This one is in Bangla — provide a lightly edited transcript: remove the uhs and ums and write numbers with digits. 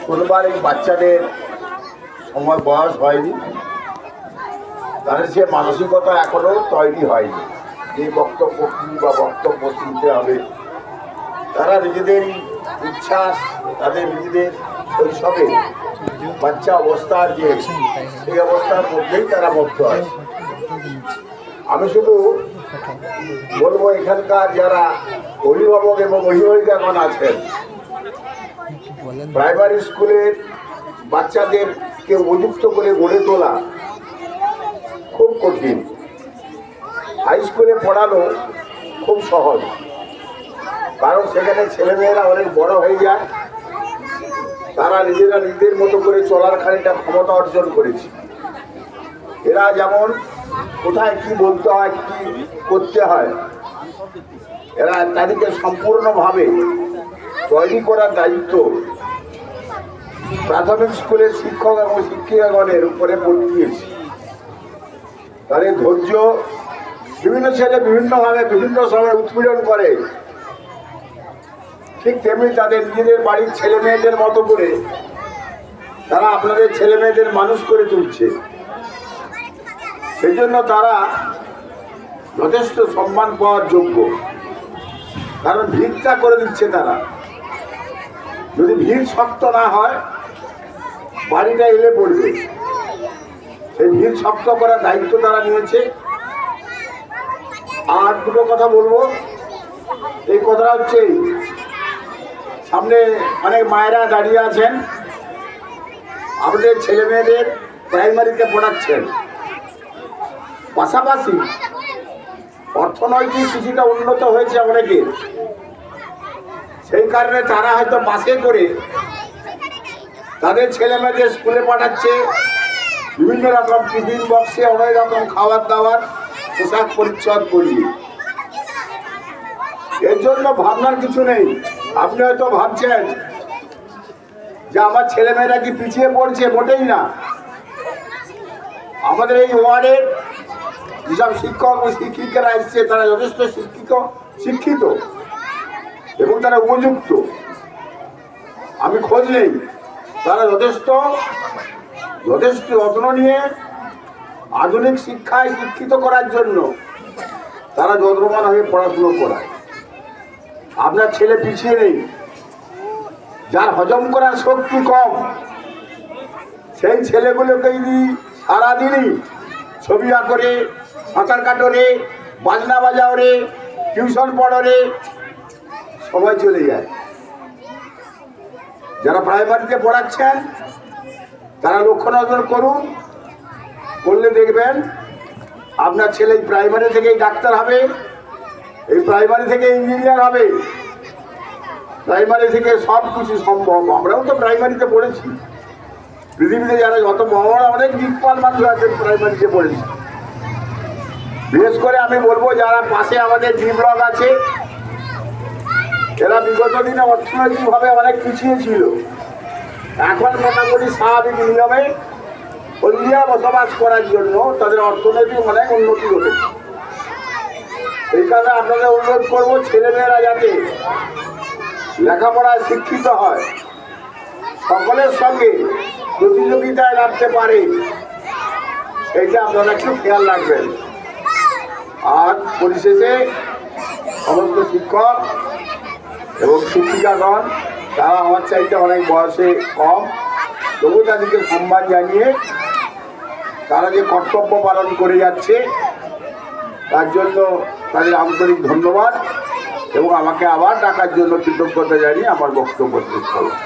কোনোবার এই বাচ্চাদের সময় বয়স হয়নি, তাদের সে মানসিকতা এখনো তৈরি হয়নি যে বক্তব্য কী বা বক্তব্য শুনতে হবে। তারা নিজেদের উচ্ছ্বাস, তাদের নিজেদের শৈশবে বাচ্চা অবস্থার যে সেই অবস্থার মধ্যেই তারা বদ্ধ আছে। আমি শুধু বলবো এখানকার যারা অভিভাবক এবং অভিভাবিকাগণ আছেন, প্রাইমারি স্কুলের বাচ্চাদেরকে উপযুক্ত করে গড়ে তোলা খুব কঠিন, হাই স্কুলে পড়ানো খুব সহজ, কারণ সেখানে ছেলেমেয়েরা অনেক বড় হয়ে যায়, তারা নিজেরা নিজেদের মতো করে চলার খানিকটা ক্ষমতা অর্জন করেছে। এরা যেমন কোথায় কি বলতে হয়, কি করতে হয়, এরা তাদেরকে সম্পূর্ণভাবে তৈরি করার দায়িত্ব প্রাথমিক স্কুলের শিক্ষক এবং শিক্ষিকাগণের উপরে বর্তিয়েছে। তাদের ধৈর্য, বিভিন্ন ছেলে বিভিন্নভাবে বিভিন্ন সময় উৎপীড়ন করে, ঠিক তেমনি তাদের নিজেদের বাড়ির ছেলে মেয়েদের মতো করে তারা আপনাদের ছেলে মেয়েদের মানুষ করে তুলছে। সেই জন্য তারা যথেষ্ট সম্মান পাওয়ার যোগ্য, কারণ ভিড়টা করে দিচ্ছে তারা। যদি ভিড় শক্ত না হয় বাড়িটা এলে পড়বে, সেই ভিড় শক্ত করার দায়িত্ব তারা নিয়েছে। আর দুটো কথা বলবো, এই কথাটা হচ্ছে সামনে অনেক মায়েরা দাঁড়িয়ে আছেন, আমাদের ছেলে মেয়েদের প্রাইমারিতে পড়াচ্ছেন, পাশাপাশি অর্থনৈতিক কিছুটা উন্নত হয়েছে অনেকের, সেই কারণে তারা হয়তো বাসে করে তাদের ছেলে মেয়েদের স্কুলে পাঠাচ্ছে, বিভিন্ন রকম টিফিন বক্সে অনেক রকম খাবার দাবার, পোশাক পরিচ্ছদ করিয়ে। এর জন্য ভাবনার কিছু নেই। আপনি হয়তো ভাবছেন যে আমার ছেলেমেয়েরা কি পিছিয়ে পড়ছে, মোটেই না। আমাদের এই ওয়ার্ডের যেসব শিক্ষক ও শিক্ষিকারা এসছে তারা যথেষ্ট শিক্ষিত এবং তারা উপযুক্ত। আমি খোঁজ নেই, তারা যথেষ্ট যত্ন নিয়ে আধুনিক শিক্ষায় শিক্ষিত করার জন্য তারা যত্নবান হয়ে পড়াশুনো করায়। আপনার ছেলে পিছিয়ে নেই, যার হজম করার শক্তি কম সেই ছেলেগুলোকে যদি সারাদিনই ছবি আঁকরে, সাঁতার কাটরে, বাজনা বাজাওরে, টিউশন পড়রে সময় চলে যায়। যারা প্রাইমারিতে পড়াচ্ছেন তারা লক্ষ্য নজর করুন, করলে দেখবেন আপনার ছেলে এই প্রাইমারি থেকেই ডাক্তার হবে, এই প্রাইমারি থেকে ইঞ্জিনিয়ার হবে, প্রাইমারি থেকে সব কিছু সম্ভব। আমরাও তো প্রাইমারিতে পড়েছি, পৃথিবীতে যারা যত বড় বড় অনেক দিকপাল মানুষ আছেন প্রাইমারিতে পড়েছি। বিশেষ করে আমি বলবো যারা পাশে আমাদের ডি ব্লক আছে, এরা বিগত দিনে অর্থনৈতিকভাবে অনেক পিছিয়ে ছিল, এখন মোটামুটি স্বাভাবিক নিয়মে হলদিয়া বসবাস করার জন্য তাদের অর্থনৈতিক অনেক উন্নতি ঘটেছে। এই কারণে আপনাদের অনুরোধ করবো ছেলেমেয়েরা যাতে লেখাপড়ায় শিক্ষিত হয়, সকলের সঙ্গে প্রতিযোগিতায় রাখতে পারে, এইটা আপনারা একটু খেয়াল রাখবেন। আর পরিশেষে সমস্ত শিক্ষক এবং শিক্ষিকাগণ তারা আমার চাইতে অনেক বয়সে কম, তবু তাদেরকে সম্মান জানিয়ে তারা যে কর্তব্য পালন করে যাচ্ছে তার জন্য তাদের আন্তরিক ধন্যবাদ এবং আমাকে আবার ডাকার জন্য কৃতজ্ঞতা জানিয়ে আমার বক্তব্য শেষ করলাম।